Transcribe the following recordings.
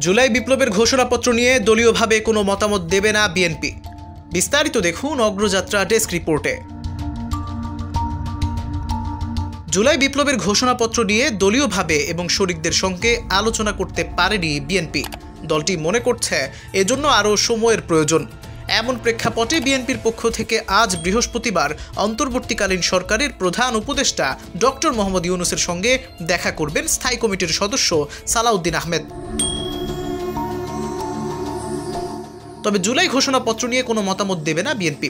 জুলাই বিপ্লবের ঘোষণাপত্র নিয়ে দলীয়ভাবে কোনো মতামত দেবে না বিএনপি। বিস্তারিত দেখুন অগ্রযাত্রা ডেস্ক রিপোর্টে। জুলাই বিপ্লবের ঘোষণাপত্র নিয়ে দলীয়ভাবে এবং শরিকদের সঙ্গে আলোচনা করতে পারেনি বিএনপি। দলটি মনে করছে এজন্য আরও সময়ের প্রয়োজন। এমন প্রেক্ষাপটে বিএনপির পক্ষ থেকে আজ বৃহস্পতিবার অন্তর্বর্তীকালীন সরকারের প্রধান উপদেষ্টা ডক্টর মোহাম্মদ ইউনূসের সঙ্গে দেখা করবেন স্থায়ী কমিটির সদস্য সালাউদ্দিন আহমেদ। তবে জুলাই ঘোষণাপত্র নিয়ে কোনো মতামত দেবে না বিএনপি।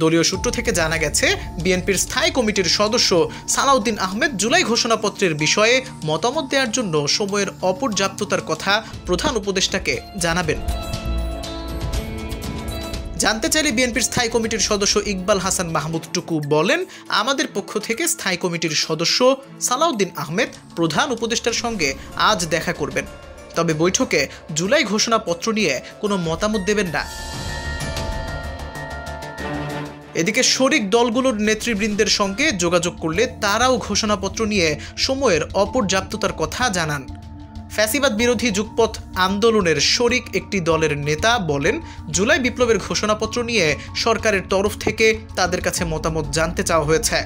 দলীয় সূত্র থেকে জানা গেছে, বিএনপির স্থায়ী কমিটির সদস্য সালাউদ্দিন আহমেদ জুলাই ঘোষণাপত্রের বিষয়ে মতামত দেওয়ার জন্য সময়ের অপর্যাপ্ততার কথা প্রধান উপদেষ্টাকে জানাবেন। জানতে চাইলে বিএনপির স্থায়ী কমিটির সদস্য ইকবাল হাসান মাহমুদ টুকু বলেন, আমাদের পক্ষ থেকে স্থায়ী কমিটির সদস্য সালাউদ্দিন আহমেদ প্রধান উপদেষ্টার সঙ্গে আজ দেখা করবেন। তবে বৈঠকে জুলাই ঘোষণাপত্র নিয়ে কোনো মতামত দেবেন না। এদিকে শরিক দলগুলোর নেতৃবৃন্দের সঙ্গে যোগাযোগ করলে তারাও ঘোষণাপত্র নিয়ে সময়ের অপর্যাপ্ততার কথা জানান। ফ্যাসিবাদ বিরোধী যুগপথ আন্দোলনের শরিক একটি দলের নেতা বলেন, জুলাই বিপ্লবের ঘোষণাপত্র নিয়ে সরকারের তরফ থেকে তাদের কাছে মতামত জানতে চাওয়া হয়েছে,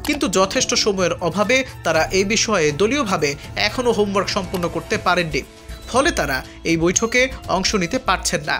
কিন্তু যথেষ্ট সময়ের অভাবে তারা এই বিষয়ে দলীয়ভাবে এখনও হোমওয়ার্ক সম্পন্ন করতে পারেননি। ফলে তারা এই বৈঠকে অংশ নিতে পারছেন না।